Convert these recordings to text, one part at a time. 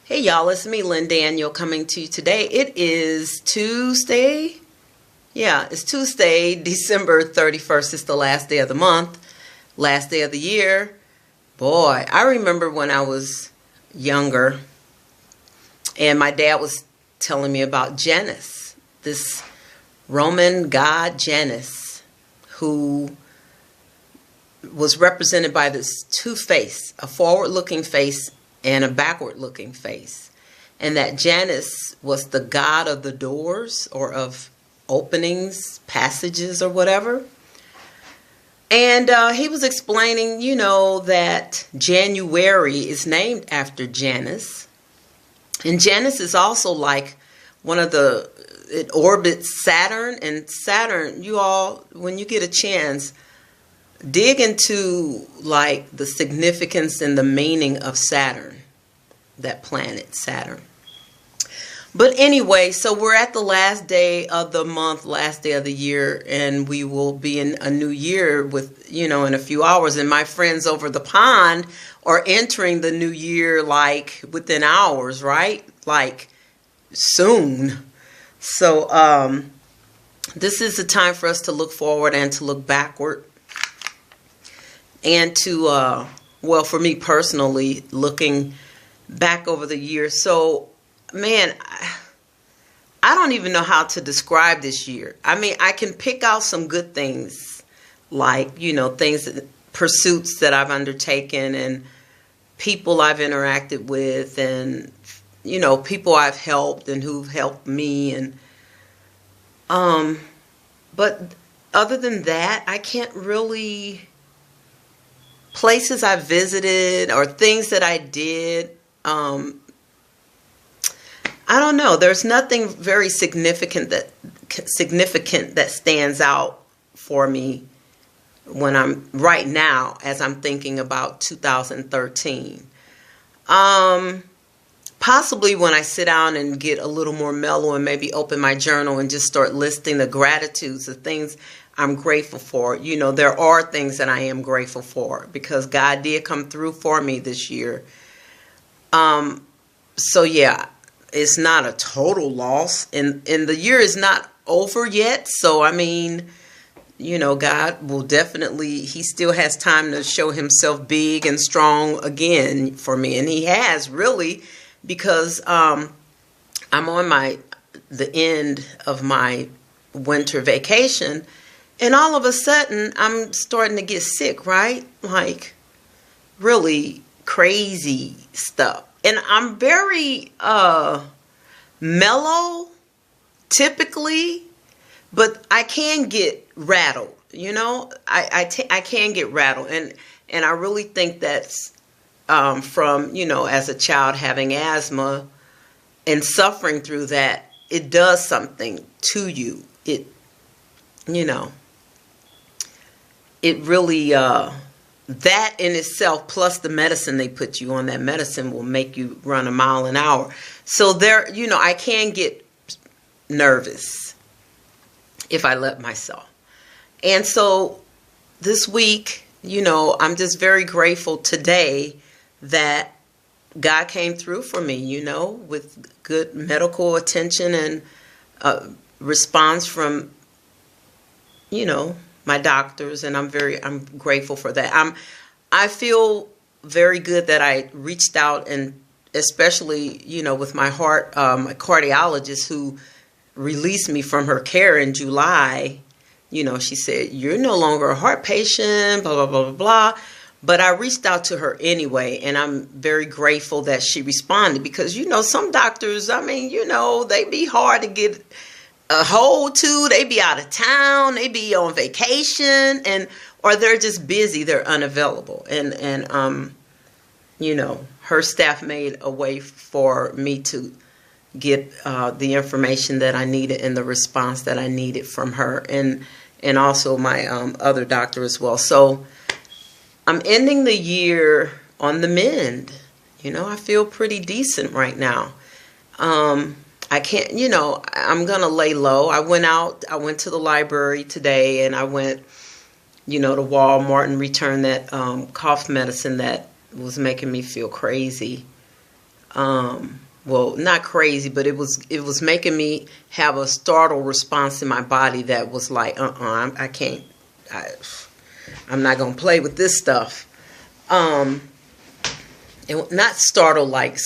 Hey y'all, it's me, Lynn Daniel, coming to you today. It is Tuesday. Yeah, it's Tuesday, December 31st. It's the last day of the month, last day of the year. Boy, I remember when I was younger and my dad was telling me about Janus, this Roman god Janus, who was represented by this two face, a forward-looking face and a backward-looking face. And that Janus was the god of the doors or of openings, passages, or whatever. And he was explaining, that January is named after Janus. And Janus is also like it orbits Saturn. And Saturn, you all, when you get a chance, dig into like the significance and the meaning of Saturn, that planet Saturn. But anyway, so we're at the last day of the month, last day of the year, and we will be in a new year with, in a few hours. And my friends over the pond are entering the new year like within hours, right? Like soon. So this is a time for us to look forward and to look backward. And to, for me personally, looking back over the year. So, man, I don't even know how to describe this year. I mean, I can pick out some good things, like, pursuits that I've undertaken and people I've interacted with and, people I've helped and who've helped me. And, but other than that, I can't really... Places I visited or things that I did, I don't know. There's nothing very significant that stands out for me when I'm right now as I'm thinking about 2013. Possibly when I sit down and get a little more mellow and maybe open my journal and just start listing the gratitudes, the things I'm grateful for. There are things that I am grateful for because God did come through for me this year. So yeah, it's not a total loss, and the year is not over yet. So I mean, God will definitely, He still has time to show Himself big and strong again for me, and He has really, because I'm on the end of my winter vacation. And all of a sudden, I'm starting to get sick, right? Like, really crazy stuff. And I'm very mellow, typically, but I can get rattled, I can get rattled. And I really think that's from, as a child having asthma and suffering through that, it does something to you. It really, that in itself, plus the medicine they put you on, that medicine will make you run a mile an hour. So there, I can get nervous if I let myself. And so this week, I'm just very grateful today that God came through for me, with good medical attention and response from, my doctors, and I'm grateful for that. I feel very good that I reached out, and especially, with my heart, my cardiologist who released me from her care in July. She said, you're no longer a heart patient, blah, blah, blah, blah, blah. But I reached out to her anyway, and I'm very grateful that she responded because, some doctors, they be hard to get a hold to. They be out of town, they be on vacation, or they're just busy, they're unavailable. And her staff made a way for me to get the information that I needed and the response that I needed from her, and also my other doctor as well. So I'm ending the year on the mend. I feel pretty decent right now. I can't, I'm going to lay low. I went to the library today, and I went, to Walmart and returned that cough medicine that was making me feel crazy. Well, not crazy, but it was making me have a startled response in my body that was like, I can't, I'm not gonna play with this stuff. And not startled like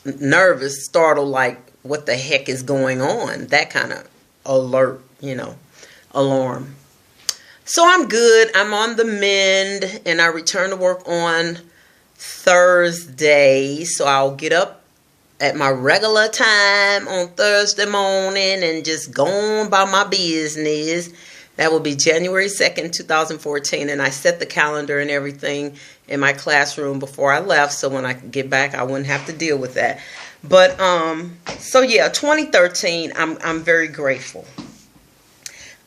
nervous, startled like what the heck is going on? That kind of alert, alarm. So I'm good. I'm on the mend, and I return to work on Thursday. So I'll get up at my regular time on Thursday morning and just go on about my business. That will be January 2nd, 2014. And I set the calendar and everything in my classroom before I left, so when I get back, I wouldn't have to deal with that. But, so yeah, 2013, I'm very grateful.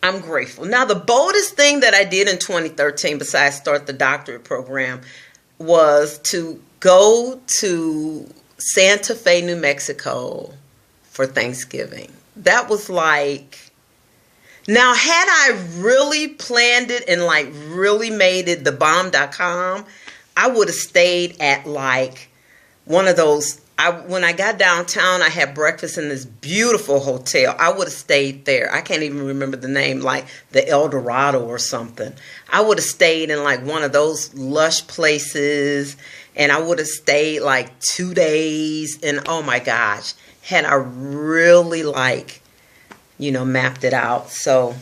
I'm grateful. Now, the boldest thing that I did in 2013, besides start the doctorate program, was to go to Santa Fe, New Mexico for Thanksgiving. That was like, now had I really planned it and like really made it thebomb.com, I would have stayed at like one of those. When I got downtown, I had breakfast in this beautiful hotel. I would have stayed there. I can't even remember the name, like the El Dorado or something. I would have stayed in like one of those lush places, and I would have stayed like 2 days. And oh my gosh, had I really like, mapped it out. So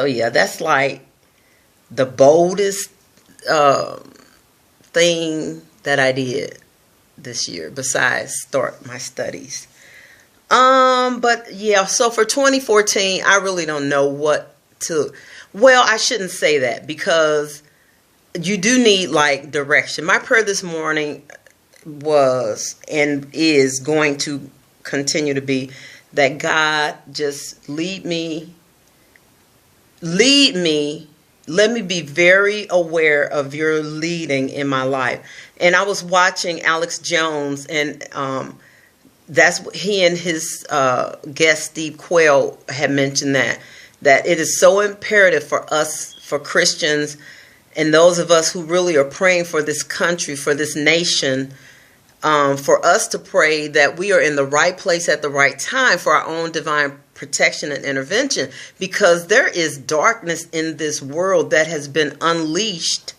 yeah, that's like the boldest thing that I did this year besides start my studies. But yeah, so for 2014, I really don't know what to, well, I shouldn't say that because you do need like direction. My prayer this morning was and is going to continue to be that God just lead me, let me be very aware of your leading in my life. And I was watching Alex Jones, and that's what he and his guest Steve Quayle had mentioned, that it is so imperative for us, for Christians, and those of us who really are praying for this country, for this nation, for us to pray that we are in the right place at the right time for our own divine protection and intervention, because there is darkness in this world that has been unleashed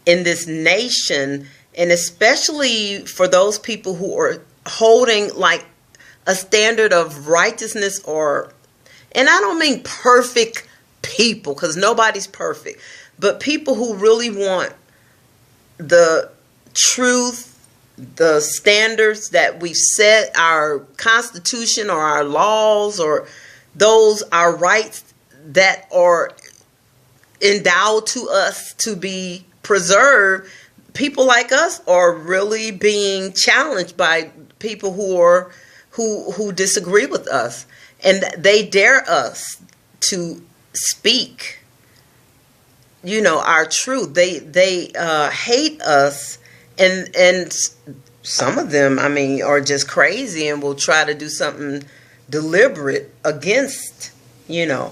in this nation, and especially for those people who are holding like a standard of righteousness, and I don't mean perfect people, because nobody's perfect, but people who really want the truth, the standards that we've set, our Constitution or our laws, or our rights that are endowed to us to be preserved. People like us are really being challenged by people who disagree with us, and they dare us to speak, our truth. They hate us. And some of them, are just crazy and will try to do something deliberate against, and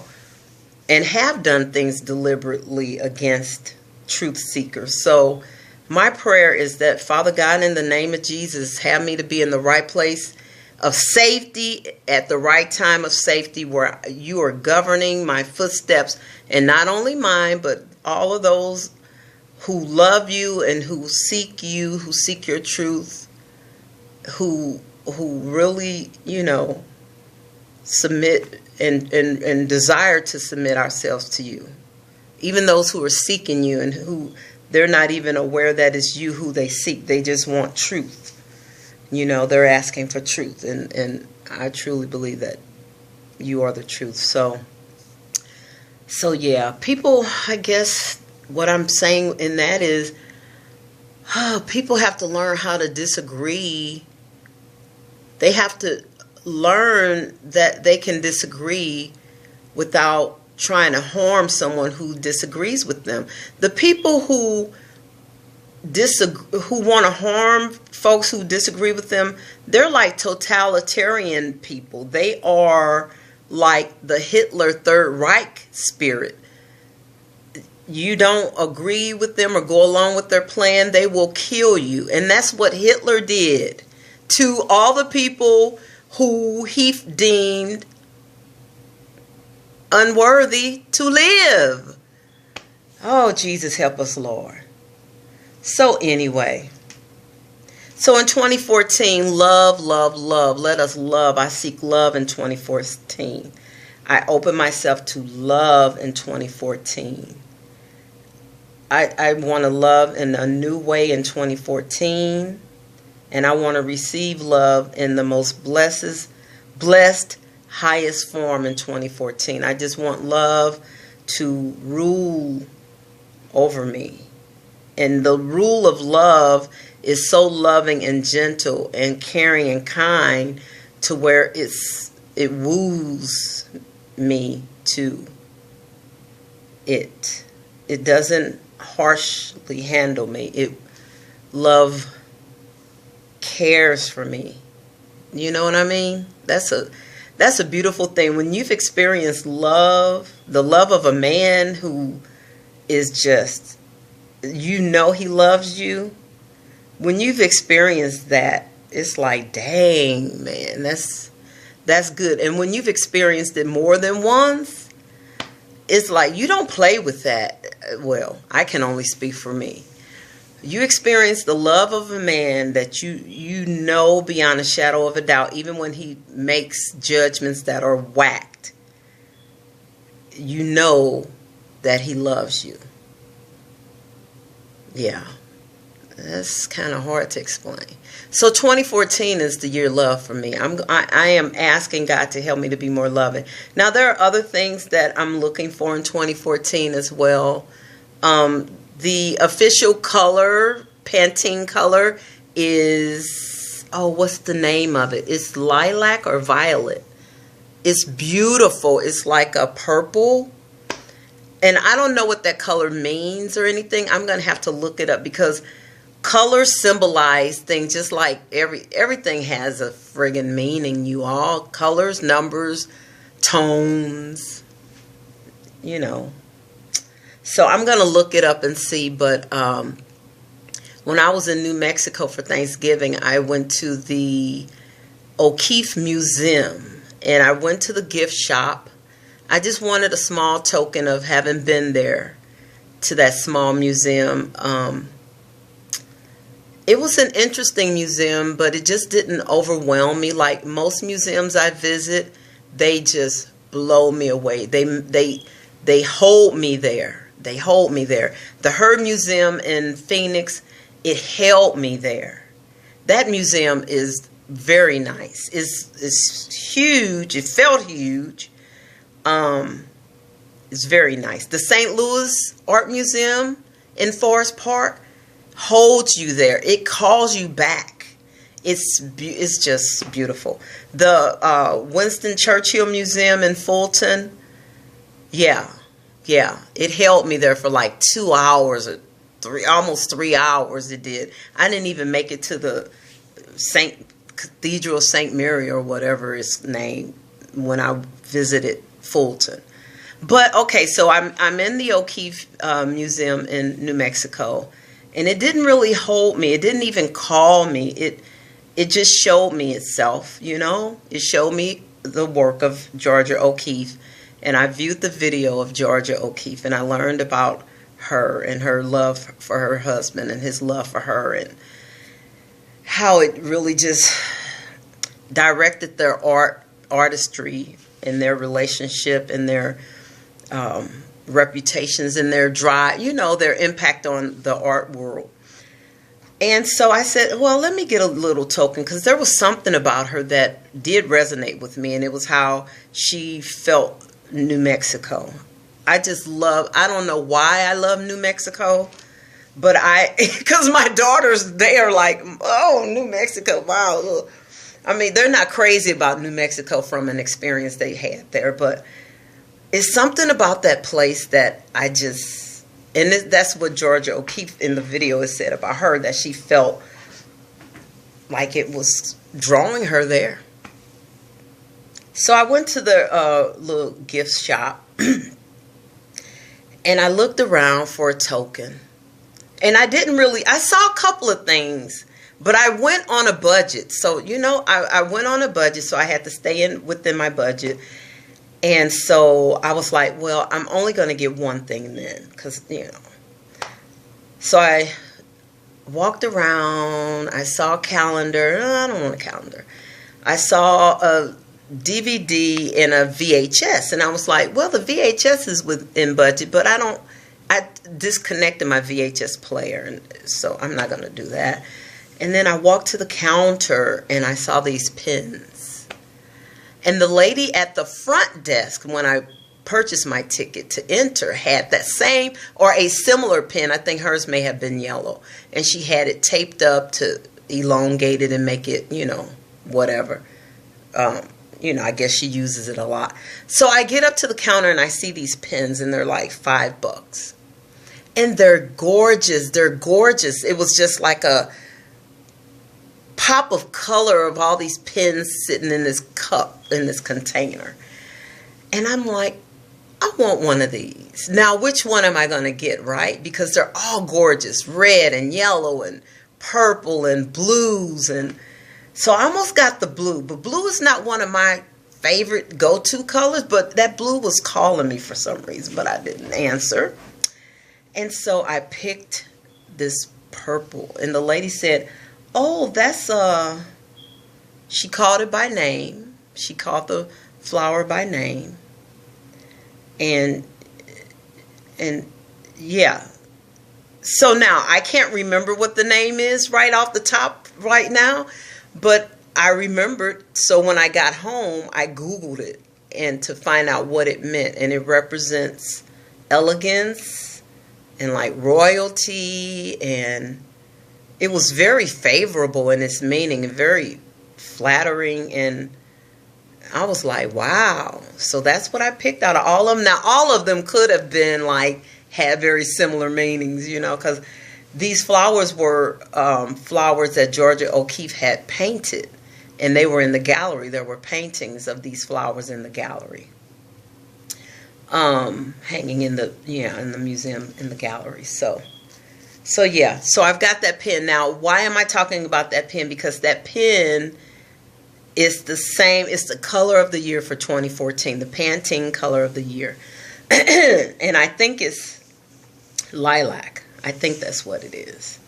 have done things deliberately against truth seekers. So my prayer is that, Father God, in the name of Jesus, have me to be in the right place of safety at the right time of safety, where you are governing my footsteps, and not only mine, but all of those who love you and who seek you, who seek your truth, who really, submit and desire to submit ourselves to you. Even those who are seeking you and who they're not even aware that it's you who they seek. They just want truth. They're asking for truth. And I truly believe that you are the truth. So yeah, people, I guess, what I'm saying in that is, people have to learn how to disagree. They have to learn that they can disagree without trying to harm someone who disagrees with them. The people who want to harm folks who disagree with them, they're like totalitarian people. They are like the Hitler Third Reich spirit. you don't agree with them or go along with their plan, they will kill you. And that's what Hitler did to all the people who he deemed unworthy to live. Oh, Jesus, help us, Lord. So anyway, so in 2014, love, love, love. Let us love. I seek love in 2014. I open myself to love in 2014. I want to love in a new way in 2014. And I want to receive love in the most blessed, highest form in 2014. I just want love to rule over me. And the rule of love is so loving and gentle and caring and kind to where it woos me to it. It doesn't harshly handle me. Love cares for me. You know what I mean? That's a beautiful thing. When you've experienced love, the love of a man who is just, you know he loves you. When you've experienced that, it's like, dang, man, that's good. And when you've experienced it more than once, it's like you don't play with that. Well, I can only speak for me. You experience the love of a man that you know beyond a shadow of a doubt, even when he makes judgments that are whacked. You know that he loves you. Yeah. That's kind of hard to explain. So 2014 is the year of love for me. I am asking God to help me to be more loving. Now, there are other things that I'm looking for in 2014 as well. The official color, Pantene color, is, oh, what's the name of it? It's lilac or violet. It's beautiful. It's like a purple. And I don't know what that color means or anything. I'm going to have to look it up because colors symbolize things, just like everything has a friggin' meaning, you all. Colors, numbers, tones, you know. So I'm going to look it up and see. But when I was in New Mexico for Thanksgiving, I went to the O'Keeffe Museum. And I went to the gift shop. I just wanted a small token of having been there to that small museum. It was an interesting museum, but it just didn't overwhelm me. Like most museums I visit, they just blow me away. They hold me there. They hold me there. The Herd Museum in Phoenix, it held me there. That museum is very nice. It's huge. It felt huge. It's very nice. The St. Louis Art Museum in Forest Park holds you there. It calls you back. It's just beautiful. The Winston Churchill Museum in Fulton, yeah, it held me there for like 2 hours or almost 3 hours. It did. I didn't even make it to the Cathedral of St. Mary or whatever it's named when I visited Fulton. But okay, so I'm in the O'Keeffe Museum in New Mexico. And it didn't really hold me. It didn't even call me. It just showed me itself, you know. It showed me the work of Georgia O'Keeffe. And I viewed the video of Georgia O'Keeffe. And I learned about her and her love for her husband and his love for her. And how it really just directed their artistry and their relationship and their reputations and their drive, you know, their impact on the art world. And so I said, well, let me get a little token, because there was something about her that did resonate with me, and it was how she felt New Mexico. I don't know why I love New Mexico, but because my daughters, they are like, oh, New Mexico, wow. Ugh. I mean, they're not crazy about New Mexico from an experience they had there, but it's something about that place that I just, and that's what Georgia O'Keeffe in the video has said about her, that she felt like it was drawing her there. So I went to the little gift shop, And I looked around for a token. And I didn't really, I saw a couple of things, but I went on a budget. So, you know, I went on a budget, so I had to stay within my budget. And so I was like, well, I'm only going to get one thing then, because, you know. So I walked around. I saw a calendar. No, I don't want a calendar. I saw a DVD and a VHS. And I was like, well, the VHS is within budget, but I disconnected my VHS player. And so I'm not going to do that. And then I walked to the counter and I saw these pens. And the lady at the front desk, when I purchased my ticket to enter, had that same or a similar pen. I think hers may have been yellow. And she had it taped up to elongate it and make it, you know, whatever. You know, I guess she uses it a lot. So I get up to the counter and I see these pens and they're like $5. And they're gorgeous. They're gorgeous. It was just like a pop of color of all these pens sitting in this cup, in this container. And I'm like, I want one of these. Now, which one am I going to get, right? Because they're all gorgeous. Red and yellow and purple and blues. And so I almost got the blue. But blue is not one of my favorite go-to colors. But that blue was calling me for some reason. But I didn't answer. And so I picked this purple. And the lady said, oh, that's she called it by name. She called the flower by name. And yeah. So now I can't remember what the name is right off the top right now, but I remembered. So when I got home, I Googled it and to find out what it meant, and it represents elegance and like royalty, and it was very favorable in its meaning and very flattering. And I was like, wow. So that's what I picked out of all of them. Now, all of them could have been like, had very similar meanings, you know, because these flowers were flowers that Georgia O'Keeffe had painted. And they were in the gallery. There were paintings of these flowers in the gallery. Hanging in the, in the museum, in the gallery. So yeah. So I've got that pen. Now, why am I talking about that pen? Because that pen is the same. It's the color of the year for 2014. The Pantene color of the year. And I think it's lilac. I think that's what it is.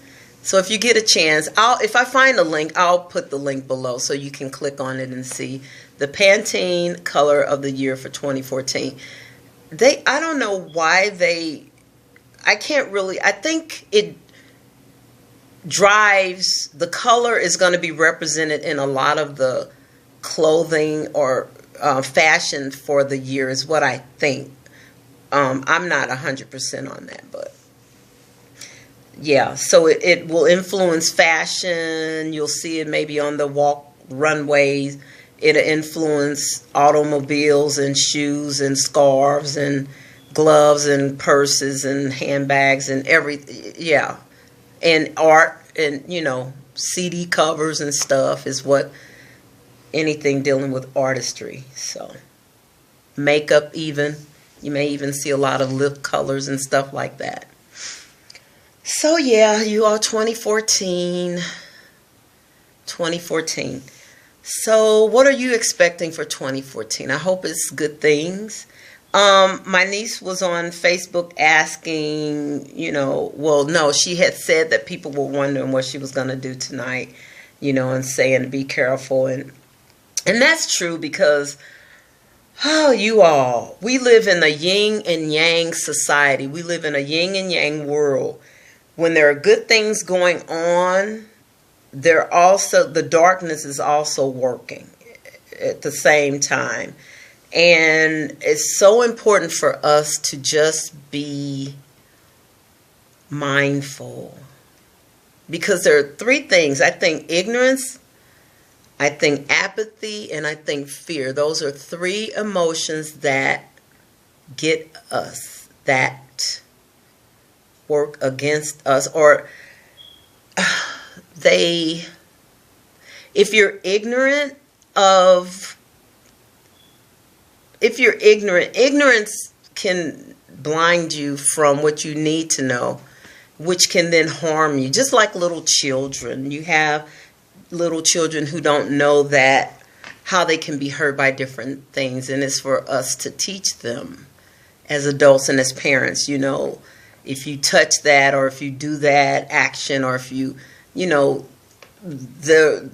So if you get a chance, if I find a link, I'll put the link below so you can click on it and see the Pantene color of the year for 2014. I don't know why I can't really, I think it drives, the color is going to be represented in a lot of the clothing or fashion for the year is what I think. I'm not 100% on that, but yeah, so it will influence fashion. You'll see it maybe on the runways. It'll influence automobiles and shoes and scarves and gloves and purses and handbags and and art and, CD covers and stuff is what anything dealing with artistry. So makeup even. You may even see a lot of lip colors and stuff like that. So yeah, you all 2014. So what are you expecting for 2014? I hope it's good things. My niece was on Facebook asking, well, no, she had said that people were wondering what she was going to do tonight, and saying to be careful. And that's true because, you all, we live in a yin and yang society. We live in a yin and yang world. When there are good things going on, the darkness is also working at the same time. And it's so important for us to just be mindful. Because there are three things. I think ignorance, I think apathy, and I think fear. Those are three emotions that get us, that work against us, or if you're ignorant, ignorance can blind you from what you need to know, which can then harm you. Just like little children. You have little children who don't know that, how they can be hurt by different things. And it's for us to teach them as adults and as parents, you know, if you touch that, or if you do that action, or if you, you know, the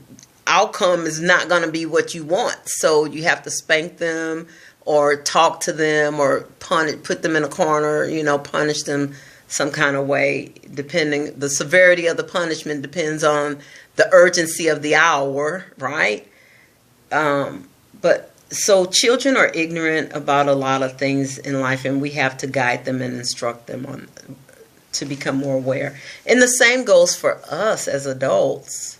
outcome is not going to be what you want. So you have to spank them or talk to them or put them in a corner, you know, punish them some kind of way. Depending, the severity of the punishment depends on the urgency of the hour, right? But so children are ignorant about a lot of things in life, and we have to guide them and instruct them on to become more aware. And the same goes for us as adults.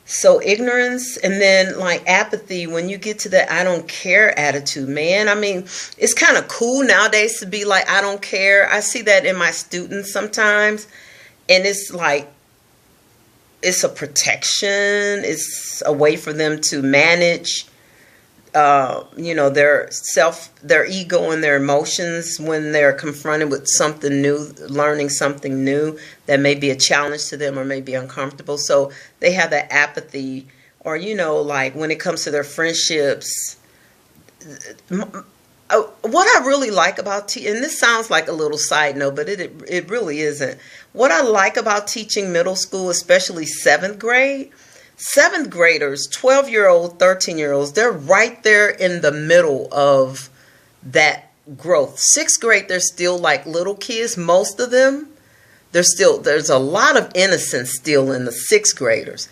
So ignorance, and then like apathy, when you get to that I don't care attitude, man, I mean, it's kind of cool nowadays to be like, I don't care. I see that in my students sometimes, and it's like, it's a protection. It's a way for them to manage, you know, their ego and their emotions when they're confronted with something new, learning something new that may be a challenge to them or may be uncomfortable. So they have that apathy, or, you know, like when it comes to their friendships. What I really like about and this sounds like a little side note, but it really isn't. What I like about teaching middle school, especially 7th grade, 7th graders, 12-year-olds, 13-year-olds, they're right there in the middle of that growth. 6th grade, they're still like little kids, most of them. There's a lot of innocence still in the 6th graders.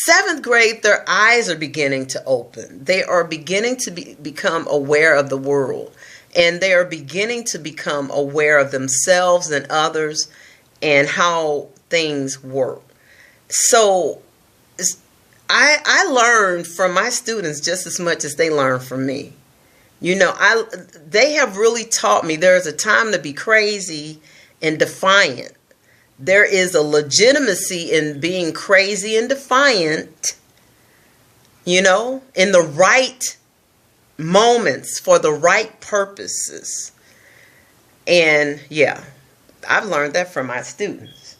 7th grade, their eyes are beginning to open. They are beginning to become aware of the world. And they are beginning to become aware of themselves and others and how things work. So I learn from my students just as much as they learn from me. You know, they have really taught me there's a time to be crazy and defiant. There is a legitimacy in being crazy and defiant, you know, in the right moments for the right purposes. And yeah, I've learned that from my students.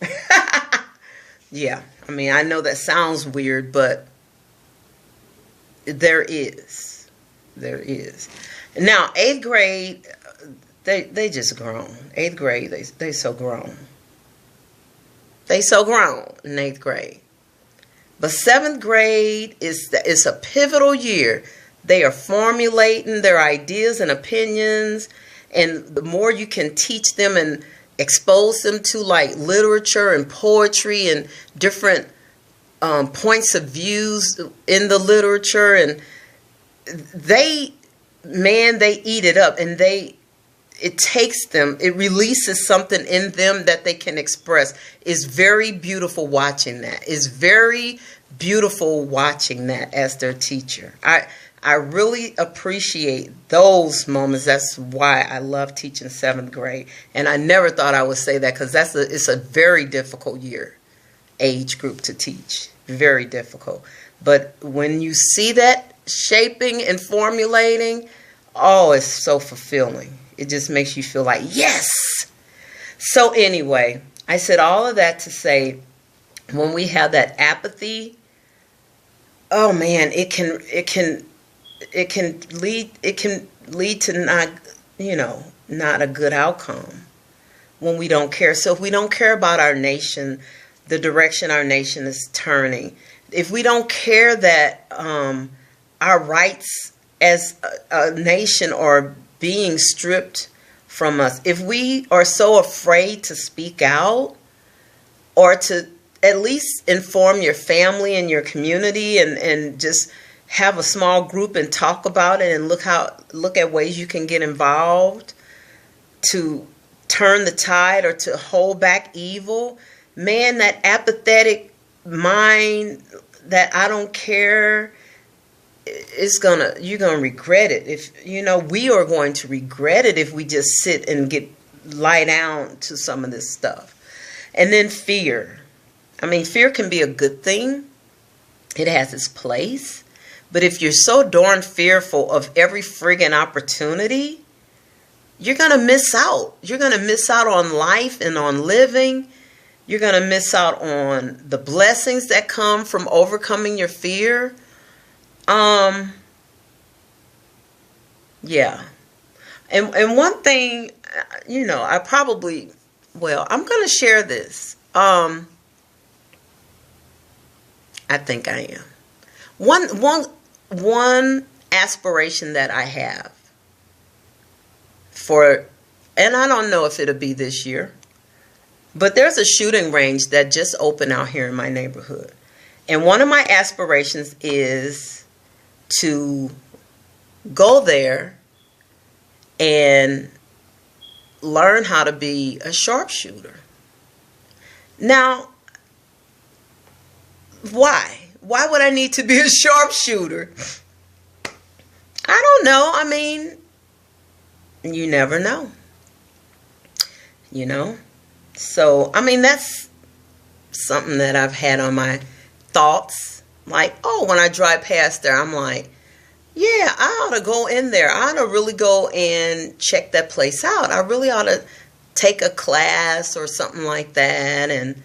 Yeah, I mean, I know that sounds weird, but there is. There is. Now, 8th grade, they just grown. 8th grade, they so grown. They so grown in 8th grade. But 7th grade is a pivotal year. They are formulating their ideas and opinions. And the more you can teach them and expose them to like literature and poetry and different points of views in the literature, and they eat it up, and it takes them, it releases something in them that they can express. It's very beautiful watching that. It's very beautiful watching that as their teacher. I really appreciate those moments. That's why I love teaching 7th grade. And I never thought I would say that, because it's a very difficult age group to teach. Very difficult. But when you see that shaping and formulating, oh, it's so fulfilling. It just makes you feel like, yes. So anyway, I said all of that to say, when we have that apathy, oh man, it can lead to not, you know, not a good outcome when we don't care. So if we don't care about our nation, the direction our nation is turning, if we don't care that our rights as a nation are being stripped from us, if we are so afraid to speak out or to at least inform your family and your community and just have a small group and talk about it and look at ways you can get involved to turn the tide or to hold back evil, man, that apathetic mind, that I don't care, you're gonna regret it. If you know, we are going to regret it if we just sit and lie down to some of this stuff. And then fear. I mean, fear can be a good thing. It has its place. But if you're so darn fearful of every friggin' opportunity, you're going to miss out. You're going to miss out on life and on living. You're going to miss out on the blessings that come from overcoming your fear. Yeah. And one thing, I probably, I'm going to share this. I think I am. One aspiration that I have and I don't know if it'll be this year, but there's a shooting range that just opened out here in my neighborhood. And one of my aspirations is to go there and learn how to be a sharpshooter. Now, why? Why would I need to be a sharpshooter? I don't know. I mean, you never know. So, I mean, that's something that I've had on my thoughts. Like, when I drive past there, I'm like, yeah, I ought to go in there. I ought to really go and check that place out. I really ought to take a class or something like that. And,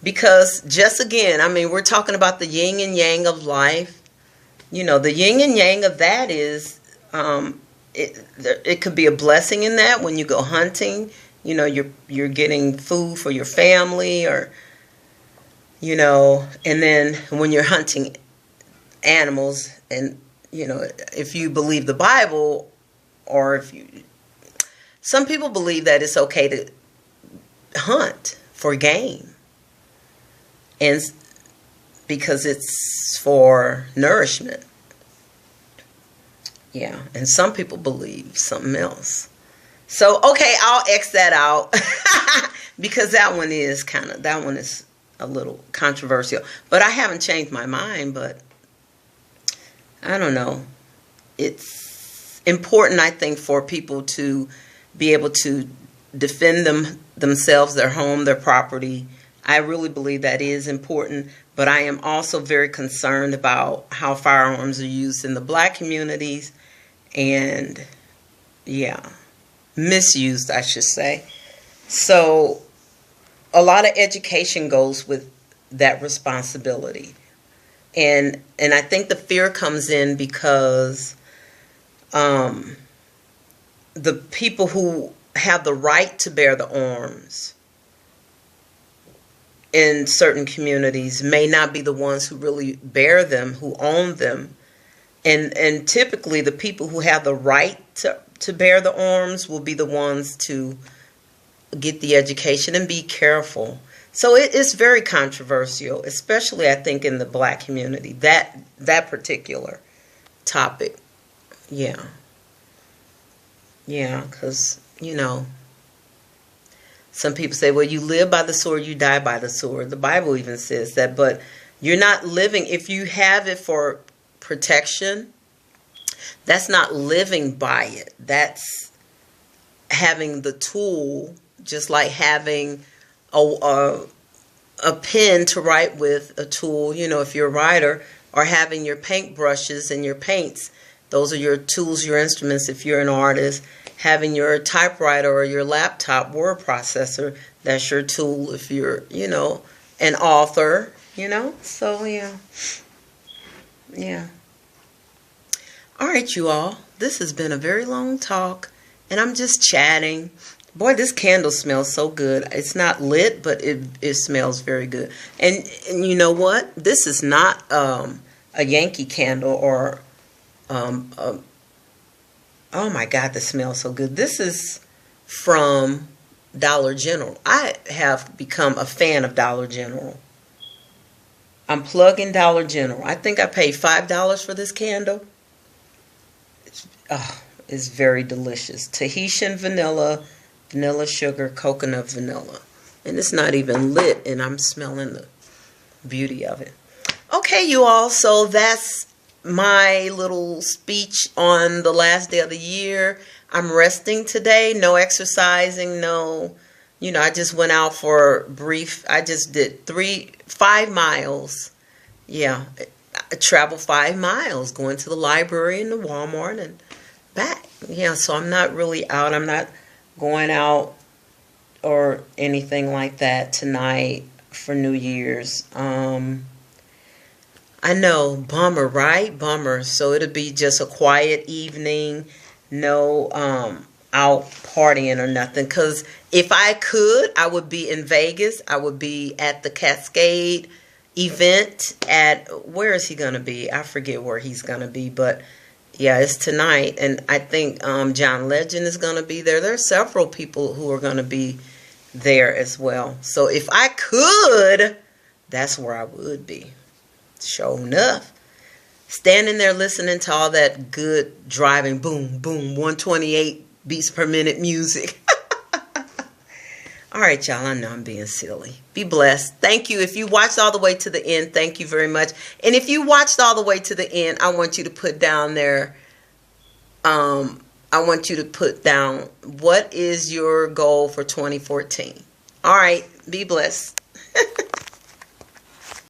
because just again, I mean, we're talking about the yin and yang of life. The yin and yang of that is, it could be a blessing in that when you go hunting. You're getting food for your family, or and then when you're hunting animals, and if you believe the Bible, or some people believe that it's okay to hunt for game, and because it's for nourishment. Yeah, and some people believe something else. So, okay, I'll X that out because that one is a little controversial. But I haven't changed my mind, but I don't know. It's important, I think, for people to be able to defend themselves, their home, their property. I really believe that is important, but I am also very concerned about how firearms are used in the black communities and, misused, I should say. So a lot of education goes with that responsibility. And I think the fear comes in because the people who have the right to bear the arms in certain communities may not be the ones who really bear them, who own them. And typically the people who have the right to bear the arms will be the ones to get the education and be careful. So it is very controversial, especially I think in the black community, that particular topic. Yeah, because, some people say, well, you live by the sword, you die by the sword. The Bible even says that, but you're not living, if you have it for protection, that's not living by it. That's having the tool, just like having a pen to write with, a tool, if you're a writer, or having your paint brushes and your paints. Those are your tools, your instruments if you're an artist. Having your typewriter or your laptop word processor, that's your tool if you're, an author, So, yeah. All right, you all. This has been a very long talk, and I'm just chatting. Boy, this candle smells so good. It's not lit, but it smells very good. And you know what? This is not a Yankee candle or oh my God, this smells so good. This is from Dollar General. I have become a fan of Dollar General. I'm plugging Dollar General. I think I paid $5 for this candle. It's very delicious. Tahitian vanilla, vanilla sugar, coconut vanilla. And it's not even lit, and I'm smelling the beauty of it. Okay, you all, so that's my little speech on the last day of the year. I'm resting today, no exercising, no, I just went out for brief, I just did 5 miles. Yeah, travel 5 miles, going to the library and the Walmart and back. Yeah, so I'm not really out. I'm not going out or anything like that tonight for New Year's. I know, bummer, right? Bummer. So it'll be just a quiet evening, no out partying or nothing. Because if I could, I would be in Vegas. I would be at the Cascade event at, where is he going to be? I forget where he's going to be, but yeah, it's tonight. And I think John Legend is going to be there. There are several people who are going to be there as well. So if I could, that's where I would be. Sure enough. Standing there listening to all that good driving, boom, boom, 128 beats per minute music. All right, y'all, I know I'm being silly. Be blessed. Thank you. If you watched all the way to the end, thank you very much. And if you watched all the way to the end, I want you to put down there, I want you to put down, what is your goal for 2014? All right, be blessed.